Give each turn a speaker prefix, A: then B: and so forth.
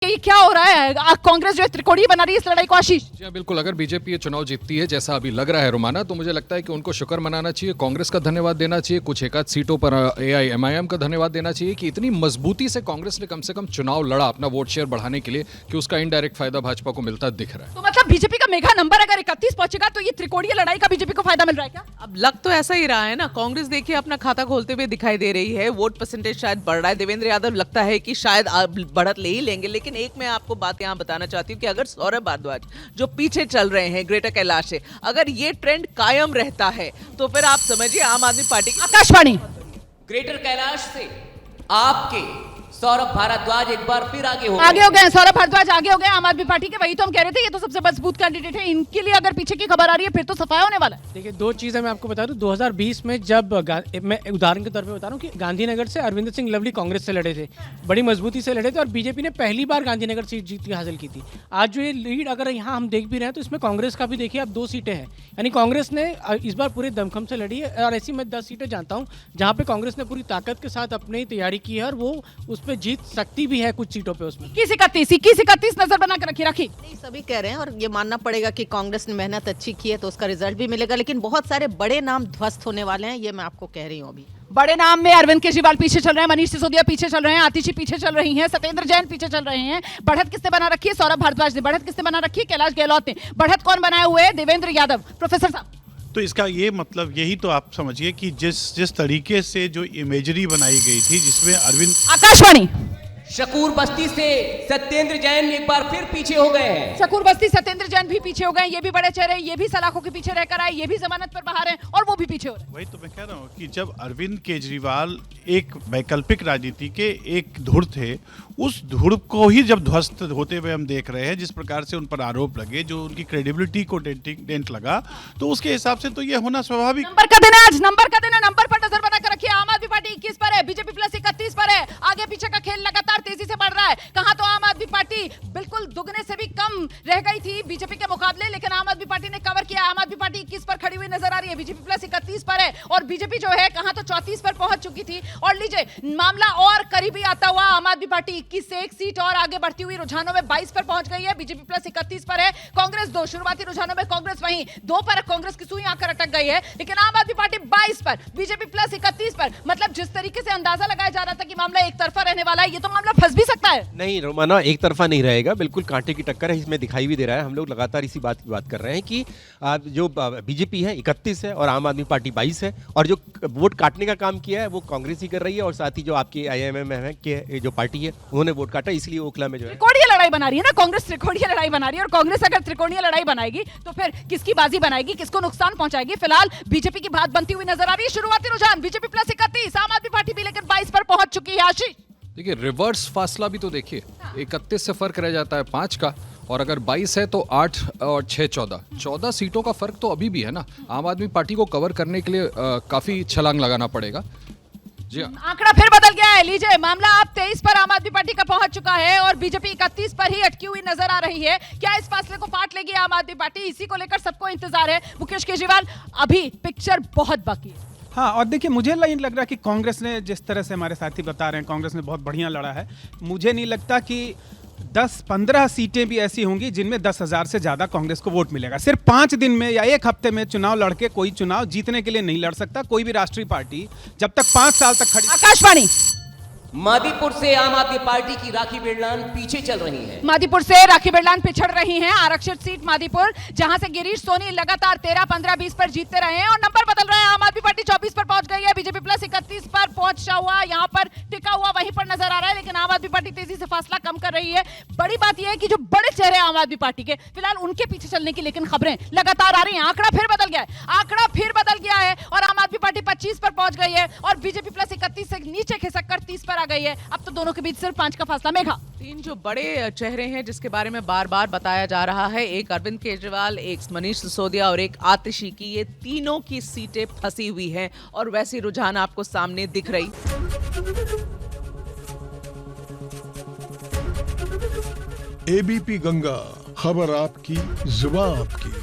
A: ये क्या हो रहा है? कांग्रेस जो है त्रिकोणीय बना रही है इस लड़ाई को। आशीष
B: जी हाँ, बिल्कुल। अगर बीजेपी ये चुनाव जीतती है जैसा अभी लग रहा है रोमाना, तो मुझे लगता है कि उनको शुक्र मनाना चाहिए, कांग्रेस का धन्यवाद देना चाहिए, कुछ एकाध सीटों पर AIMIM का धन्यवाद देना चाहिए कि इतनी मजबूती से कांग्रेस ने कम से कम चुनाव लड़ा अपना वोट शेयर बढ़ाने के लिए, कि उसका इनडायरेक्ट फायदा भाजपा को मिलता दिख रहा है।
A: तो मतलब बीजेपी का मेगा नंबर अगर 31 पहुंचेगा तो ये त्रिकोणीय लड़ाई का बीजेपी को फायदा मिल रहा है क्या?
C: अब लग तो ऐसा ही रहा है ना। कांग्रेस देखिए अपना खाता खोलते हुए दिखाई दे रही है, वोट परसेंटेज शायद बढ़ रहा है। देवेंद्र यादव लगता है कि शायद बढ़त ले ही लेंगे। लेकिन एक मैं आपको बात यहाँ बताना चाहती हूँ कि अगर सौरभ भारद्वाज जो पीछे चल रहे हैं ग्रेटर कैलाश से, अगर ये ट्रेंड कायम रहता है तो फिर आप समझिए आम आदमी पार्टी की
A: आकाशवाणी
D: ग्रेटर कैलाश से आपके सौरभ भारद्वाज एक बार फिर आगे हो
A: गए। सौरभ भारद्वाज आगे हो गए आम आदमी पार्टी के। वही तो हम कह रहे थे, ये तो सबसे मजबूत कैंडिडेट है। इनके लिए अगर पीछे की खबर आ रही है फिर तो सफाया होने वाला है।
E: देखिए, दो चीज़ें मैं आपको बता दूं। 2020 में जब मैं उदाहरण के तौर पे बता रहा हूँ कि गांधीनगर से अरविंदर सिंह लवली कांग्रेस से लड़े थे, बड़ी मजबूती से लड़े थे और बीजेपी ने पहली बार गांधीनगर सीट जीत हासिल की थी। आज जो ये लीड अगर यहाँ हम देख भी रहे हैं तो इसमें कांग्रेस का भी देखिए अब 2 सीटें हैं, यानी कांग्रेस ने इस बार पूरे दमखम से लड़ी है। और ऐसी मैं 10 सीटें जानता हूँ जहाँ पे कांग्रेस ने पूरी ताकत के साथ अपनी तैयारी की है और वो उस पर जीत सकती भी है कुछ सीटों पे। उसमें
A: 21-31 नजर बना कर रखी।
F: नहीं, सभी कह रहे हैं और ये मानना पड़ेगा कि कांग्रेस ने मेहनत अच्छी की है तो उसका रिजल्ट भी मिलेगा। लेकिन बहुत सारे बड़े नाम ध्वस्त होने वाले हैं, ये मैं आपको कह रही हूँ। अभी
A: बड़े नाम में अरविंद केजरीवाल पीछे चल रहे हैं, मनीष सिसोदिया पीछे चल रहे हैं, आतिशी पीछे चल रही हैं, सत्येंद्र जैन पीछे चल रहे हैं। बढ़त किसने बना रखी है? सौरभ भारद्वाज ने। बढ़त किसने बना रखी है? कैलाश गहलोत ने। बढ़त कौन बनाए हुए है? देवेंद्र यादव। प्रोफेसर साहब,
G: तो इसका ये मतलब यही तो आप समझिए कि जिस तरीके से जो इमेजरी बनाई गई थी, जिसमें अरविंद
A: आकाशवाणी
D: शकूर बस्ती से सत्येंद्र जैन एक बार फिर पीछे हो गए हैं।
A: शकूर बस्ती सत्येंद्र जैन भी पीछे हो गए। ये भी बड़े चेहरे, ये भी सलाखों के पीछे रहकर आए, ये भी जमानत पर बाहर हैं और वो भी पीछे हो रहे हैं।
G: वही तो मैं कह रहा हूँ कि जब अरविंद केजरीवाल एक वैकल्पिक राजनीति के एक धुर थे, उस धुर को ही जब ध्वस्त होते हुए हम देख रहे हैं, जिस प्रकार से उन पर आरोप लगे, जो उनकी क्रेडिबिलिटी को डेंट लगा, तो उसके हिसाब से तो ये होना स्वाभाविक।
A: नंबर का दिन है आज, नंबर का दिन है। नंबर पर नजर बना कर रखिए। आम आदमी पार्टी 21 पर है, बीजेपी प्लस 31 पर है। आगे पीछे का खेल लगातार तेजी से बढ़ रहा है। कहां तो आम आदमी पार्टी बिल्कुल दुगने से भी कम रह गई थी बीजेपी के मुकाबले, लेकिन आम आदमी पार्टी ने कवर किया। आम आदमी पार्टी 21 पर खड़ी हुई नजर आ रही है, बीजेपी प्लस 31 पर है और बीजेपी जो है कहां तो 34 पर पहुंच चुकी थी। और लीजिए मामला और करीबी आता हुआ, आम आदमी पार्टी 21 से 1 सीट और आगे बढ़ती हुई रुझानों में 22 पर पहुंच गई है। बीजेपी प्लस 31 पर है, कांग्रेस 2। शुरुआती रुझानों में कांग्रेस वहीं 2 पर, कांग्रेस की सुई आकर अटक गई है, लेकिन आम आदमी पार्टी 22 पर, बीजेपी प्लस 31 पर। मतलब जिस तरीके से अंदाजा लगाया जा रहा था कि मामला एक तरफा रहने वाला है, ये तो मामला फंस भी सकता है।
H: नहीं रोमाना, एक तरफा नहीं रहेगा, बिल्कुल कांटे की टक्कर है, इसमें दिखाई भी दे रहा है। हम लोग लगातार इसी बात की बात कर रहे हैं कि जो बीजेपी है 31 है और आम आदमी पार्टी 22 है, और जो वोट काटने का काम किया है वो कांग्रेस ही कर रही है, और साथ ही जो आपकी IIMIM के जो पार्टी है उन्होंने वोट काटा, इसलिए ओखला में जो है
A: त्रिकोणीय लड़ाई बना रही है ना कांग्रेस। त्रिकोणीय लड़ाई बना रही है, और कांग्रेस अगर त्रिकोणीय लड़ाई बनाएगी तो फिर किसकी बाजी बनाएगी, किसको नुकसान पहुंचाएगी? फिलहाल बीजेपी की बात बनती हुई नजर आ रही है। शुरुआती रुझान बीजेपी प्लस 31, आम आदमी पार्टी भी लेकिन 22 पर पहुंच चुकी है। आशीष,
B: देखिए रिवर्स फासला भी तो देखिए, 31 से फर्क रह जाता है 5 का, और अगर 22 है तो 8 और 6 14 सीटों का फर्क तो अभी भी है ना। आम आदमी पार्टी को कवर करने के लिए काफी छलांग लगाना पड़ेगा। जी हाँ,
A: आंकड़ा फिर बदल गया है। लीजिए मामला अब 23 पर आम आदमी पार्टी का पहुंच चुका है और बीजेपी 31 पर ही अटकी हुई नजर आ रही है। क्या इस फासले को पाट लेगी आम आदमी पार्टी? इसी को लेकर सबको इंतजार है। मुकेश केजरीवाल, अभी पिक्चर बहुत बाकी है।
I: हाँ, और देखिए मुझे नहीं लग रहा कि कांग्रेस ने, जिस तरह से हमारे साथी बता रहे हैं, कांग्रेस ने बहुत बढ़िया लड़ा है। मुझे नहीं लगता कि 10-15 सीटें भी ऐसी होंगी जिनमें 10,000 से ज़्यादा कांग्रेस को वोट मिलेगा। सिर्फ 5 दिन में या 1 हफ्ते में चुनाव लड़के कोई चुनाव जीतने के लिए नहीं लड़ सकता कोई भी राष्ट्रीय पार्टी, जब तक 5 साल तक खड़ी।
A: आकाशवाणी
D: मादीपुर से आम आदमी पार्टी की राखी बिरलान पीछे चल रही हैं।
A: मादीपुर से राखी बिरलान पिछड़ रही हैं। आरक्षित सीट मादीपुर, जहां से गिरीश सोनी लगातार 13, 15, 20 पर जीतते रहे हैं और नंबर बदल रहे हैं। आम आदमी पार्टी 24 पर पहुंच गई है, बीजेपी प्लस 31 पर पहुंचा हुआ, यहां पर टिका हुआ वहीं पर नजर आ रहा है, लेकिन आम आदमी पार्टी तेजी से फासला कम कर रही है। बड़ी बात यह है कि जो बड़े चेहरे आम आदमी पार्टी के, फिलहाल उनके पीछे चलने की लेकिन खबरें लगातार आ रही हैं। आंकड़ा फिर बदल गया है, आंकड़ा फिर बदल गया है और आम आदमी पार्टी 25 पर पहुंच गई है और बीजेपी प्लस 31 से नीचे खिसक कर 30 पर आ गई है। अब तो दोनों के बीच सिर्फ 5 का फासला। मेघा,
C: 3 जो बड़े चेहरे हैं जिसके बारे में बार बार बताया जा रहा है, एक अरविंद केजरीवाल, एक मनीष सिसोदिया और एक आतिशी की, ये तीनों की सीटें फंसी हुई हैं और वैसी रुझान आपको सामने दिख रही।
J: ABP गंगा, खबर आपकी, जुबान आपकी।